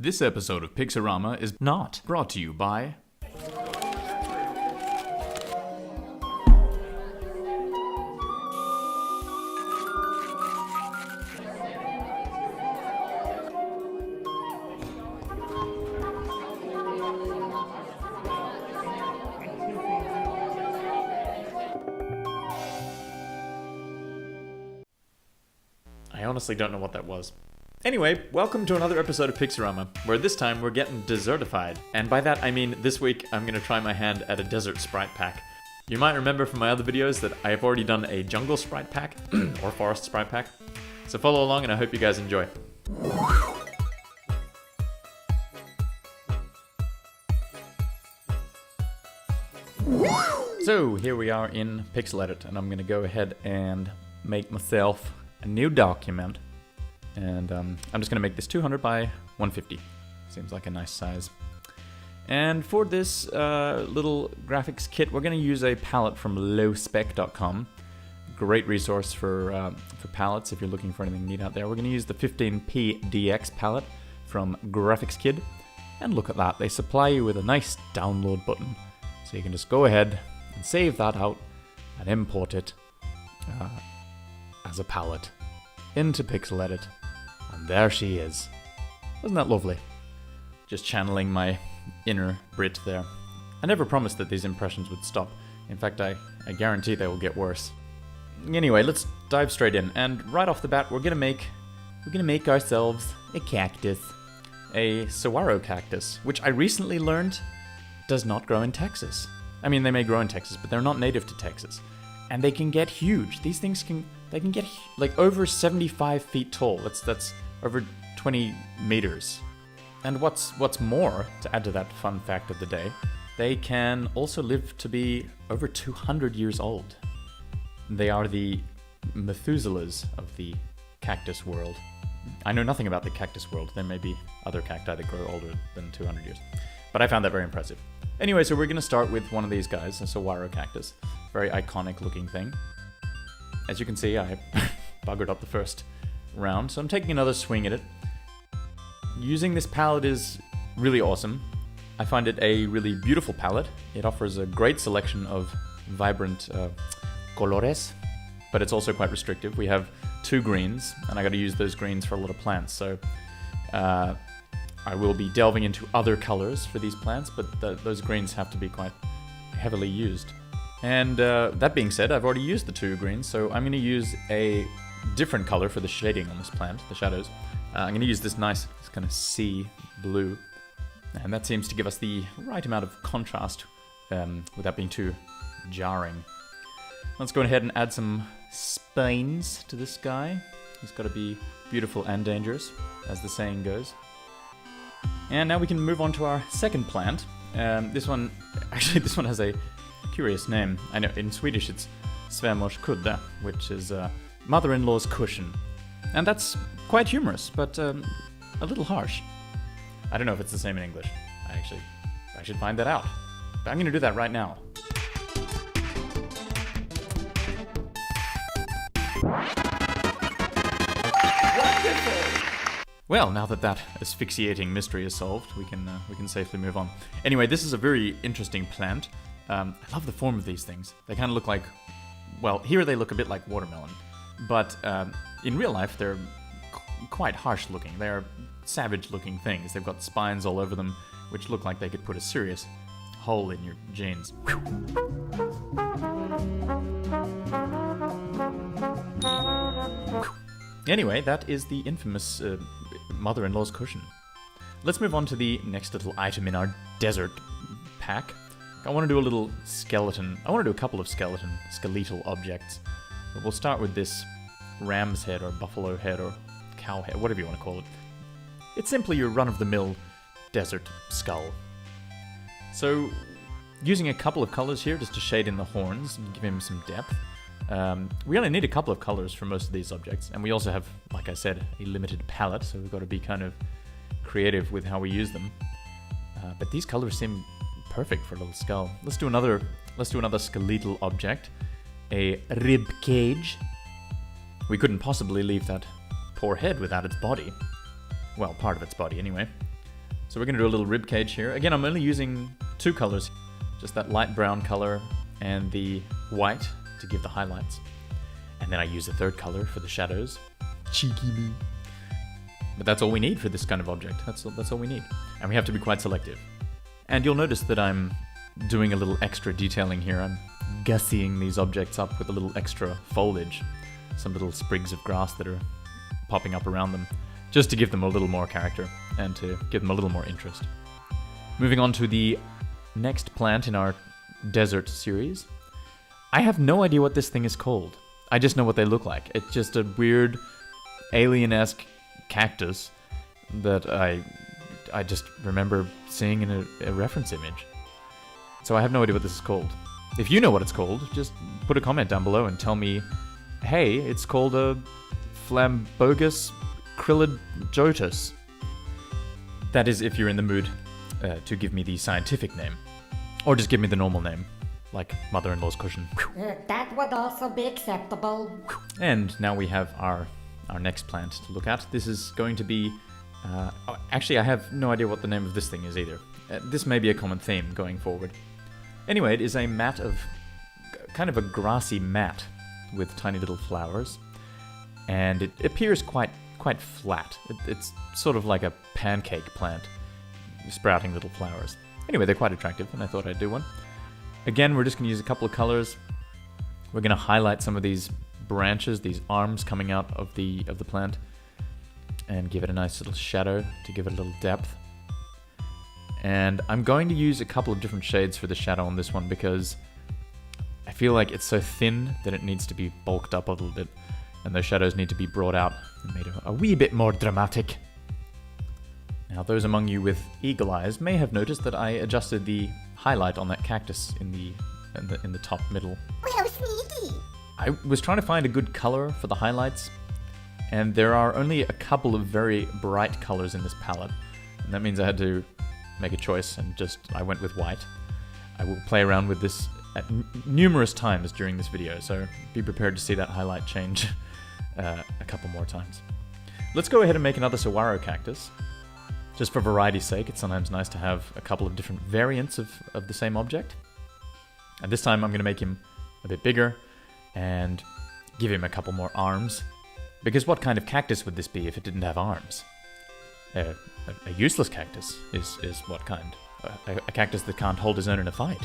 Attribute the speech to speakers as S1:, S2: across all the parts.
S1: This episode of Pixorama is not brought to you by... I honestly don't know what that was. Anyway, welcome to another episode of Pixorama, where this time we're getting desertified. And by that I mean this week I'm going to try my hand at a desert sprite pack. You might remember from my other videos that I have already done a jungle sprite pack, or forest sprite pack. So follow along and I hope you guys enjoy. So here we are in Pixel Edit, and I'm going to go ahead and make myself a new document. And I'm just going to make this 200 by 150. Seems like a nice size. And for this little graphics kit, we're going to use a palette from lowspec.com. Great resource for palettes if you're looking for anything neat out there. We're going to use the 15p DX palette from GrafxKid. And look at that, they supply you with a nice download button. So you can just go ahead and save that out and import it as a palette into Pixel Edit. And there she is. Isn't that lovely? Just channeling my inner Brit there. I never promised that these impressions would stop. In fact, I guarantee they will get worse. Anyway, let's dive straight in. And right off the bat, we're gonna make ourselves a cactus. A Saguaro Cactus, which I recently learned does not grow in Texas. I mean, they may grow in Texas, but they're not native to Texas. And they can get huge. These things can get like over 75 feet tall. That's over 20 meters. And what's more, to add to that fun fact of the day, they can also live to be over 200 years old. They are the Methuselahs of the cactus world. I know nothing about the cactus world. There may be other cacti that grow older than 200 years. But I found that very impressive. Anyway, so we're going to start with one of these guys, a Saguaro Cactus. Very iconic looking thing. As you can see, I buggered up the first round, so I'm taking another swing at it. Using this palette is really awesome. I find it a really beautiful palette. It offers a great selection of vibrant colores, but it's also quite restrictive. We have 2 greens, and I got to use those greens for a lot of plants, so I will be delving into other colors for these plants, but those greens have to be quite heavily used. And that being said, I've already used the 2 greens, so I'm going to use a different color for the shading on this plant, the shadows. I'm going to use this nice kind of sea blue, and that seems to give us the right amount of contrast without being too jarring. Let's go ahead and add some spines to this guy. He's got to be beautiful and dangerous, as the saying goes. And now we can move on to our second plant. This one has a curious name. I know, in Swedish it's svärmors kudde, which is mother-in-law's cushion. And that's quite humorous, but a little harsh. I don't know if it's the same in English. I should find that out. But I'm going to do that right now. Well, now that asphyxiating mystery is solved, we can safely move on. Anyway, this is a very interesting plant. I love the form of these things. They kind of look like, well, here they look a bit like watermelon, but in real life they're quite harsh looking. They're savage looking things. They've got spines all over them, which look like they could put a serious hole in your jeans. Anyway, that is the infamous mother-in-law's cushion. Let's move on to the next little item in our desert pack. I want to do a little skeleton. I want to do a couple of skeletal objects. But we'll start with this ram's head or buffalo head or cow head, whatever you want to call it. It's simply your run-of-the-mill desert skull. So, using a couple of colors here just to shade in the horns and give him some depth. We only need a couple of colors for most of these objects, and we also have, like I said, a limited palette, so we've got to be kind of creative with how we use them. But these colors seem perfect for a little skull. Let's do another skeletal object, a rib cage. We couldn't possibly leave that poor head without its body. Well, part of its body anyway. So we're going to do a little rib cage here. Again, I'm only using 2 colors, just that light brown color and the white to give the highlights. And then I use the 3rd color for the shadows. Cheeky me. But that's all we need for this kind of object. That's all we need. And we have to be quite selective. And you'll notice that I'm doing a little extra detailing here. I'm gussying these objects up with a little extra foliage. Some little sprigs of grass that are popping up around them, just to give them a little more character and to give them a little more interest. Moving on to the next plant in our desert series. I have no idea what this thing is called. I just know what they look like. It's just a weird alien-esque cactus that I just remember seeing in a reference image. So I have no idea what this is called. If you know what it's called, just put a comment down below and tell me, hey, it's called a Flambogus Crylidotus. That is if you're in the mood to give me the scientific name. Or just give me the normal name, like mother-in-law's cushion.
S2: That would also be acceptable.
S1: And now we have our next plant to look at. This is going to be... actually, I have no idea what the name of this thing is either. This may be a common theme going forward. Anyway, it is a mat of... kind of a grassy mat with tiny little flowers. And it appears quite flat. It's sort of like a pancake plant, sprouting little flowers. Anyway, they're quite attractive, and I thought I'd do one. Again, we're just going to use a couple of colors. We're going to highlight some of these branches, these arms coming out of the plant, and give it a nice little shadow to give it a little depth. And I'm going to use a couple of different shades for the shadow on this one because I feel like it's so thin that it needs to be bulked up a little bit, and those shadows need to be brought out and made a wee bit more dramatic. Now, those among you with eagle eyes may have noticed that I adjusted the highlight on that cactus in the top middle.
S2: How sneaky!
S1: I was trying to find a good color for the highlights, and there are only a couple of very bright colors in this palette, and that means I had to make a choice, and I went with white. I will play around with this at numerous times during this video, so be prepared to see that highlight change a couple more times. Let's go ahead and make another Saguaro Cactus. Just for variety's sake, it's sometimes nice to have a couple of different variants of the same object. And this time I'm going to make him a bit bigger and give him a couple more arms. Because what kind of cactus would this be if it didn't have arms? A useless cactus is what kind? A cactus that can't hold his own in a fight.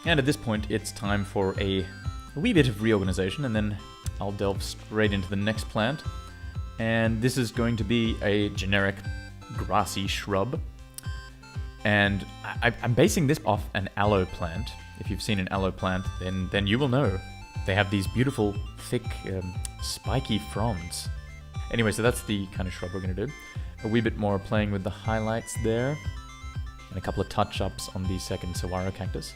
S1: And at this point, it's time for a wee bit of reorganization, and then I'll delve straight into the next plant. And this is going to be a generic Grassy Shrub. And I'm basing this off an aloe plant. If you've seen an aloe plant, then you will know. They have these beautiful, thick, spiky fronds. Anyway, so that's the kind of shrub we're going to do. A wee bit more playing with the highlights there. And a couple of touch-ups on the second Saguaro Cactus.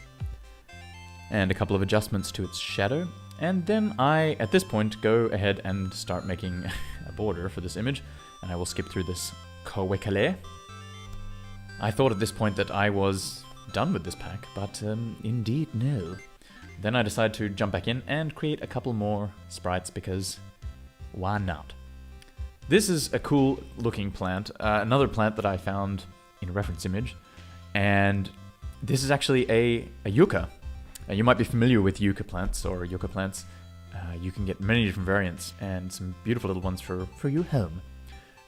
S1: And a couple of adjustments to its shadow. And then I, at this point, go ahead and start making a border for this image. And I will skip through this Kowekale. I thought at this point that I was done with this pack, but indeed no. Then I decided to jump back in and create a couple more sprites because why not? This is a cool looking plant, another plant that I found in a reference image, and this is actually a Yucca. You might be familiar with Yucca plants or Yucca plants. You can get many different variants and some beautiful little ones for your home.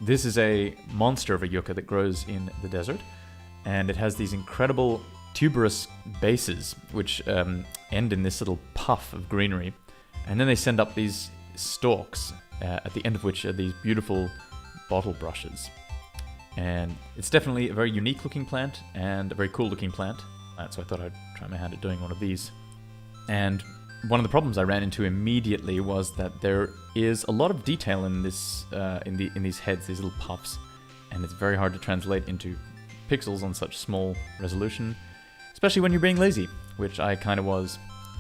S1: This is a monster of a yucca that grows in the desert, and it has these incredible tuberous bases which end in this little puff of greenery, and then they send up these stalks at the end of which are these beautiful bottle brushes. And it's definitely a very unique looking plant and a very cool looking plant, so I thought I'd try my hand at doing one of these. And one of the problems I ran into immediately was that there is a lot of detail in this, in these heads, these little puffs, and it's very hard to translate into pixels on such small resolution, especially when you're being lazy, which I kind of was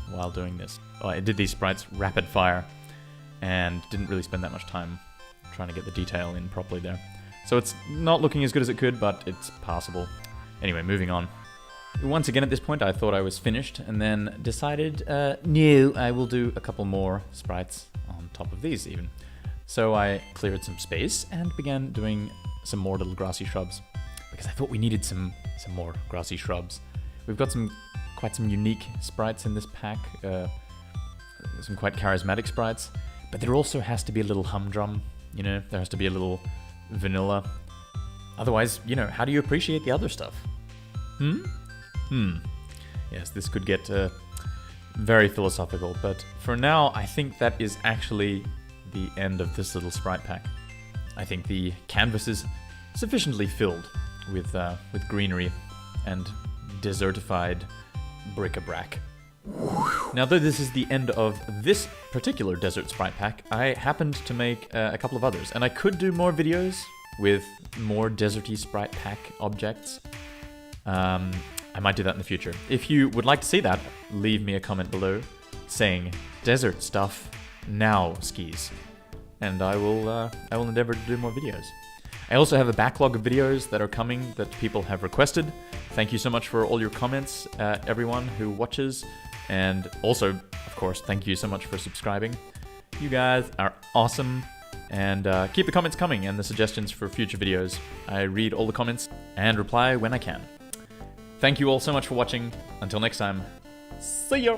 S1: while doing this. I did these sprites rapid fire, and didn't really spend that much time trying to get the detail in properly there. So it's not looking as good as it could, but it's passable. Anyway, moving on. Once again at this point I thought I was finished, and then decided, no, I will do a couple more sprites on top of these even. So I cleared some space and began doing some more little grassy shrubs. because I thought we needed some more grassy shrubs. We've got quite some unique sprites in this pack, some quite charismatic sprites, but there also has to be a little humdrum, you know, there has to be a little vanilla. Otherwise, you know, how do you appreciate the other stuff? Yes, this could get very philosophical, but for now, I think that is actually the end of this little sprite pack. I think the canvas is sufficiently filled with greenery and desertified bric-a-brac. Now, though this is the end of this particular desert sprite pack, I happened to make a couple of others, and I could do more videos with more deserty sprite pack objects. I might do that in the future. If you would like to see that, leave me a comment below saying desert stuff now, skis, and I will endeavor to do more videos. I also have a backlog of videos that are coming that people have requested. Thank you so much for all your comments, everyone who watches, and also, of course, thank you so much for subscribing. You guys are awesome, and keep the comments coming and the suggestions for future videos. I read all the comments and reply when I can. Thank you all so much for watching. Until next time, see ya!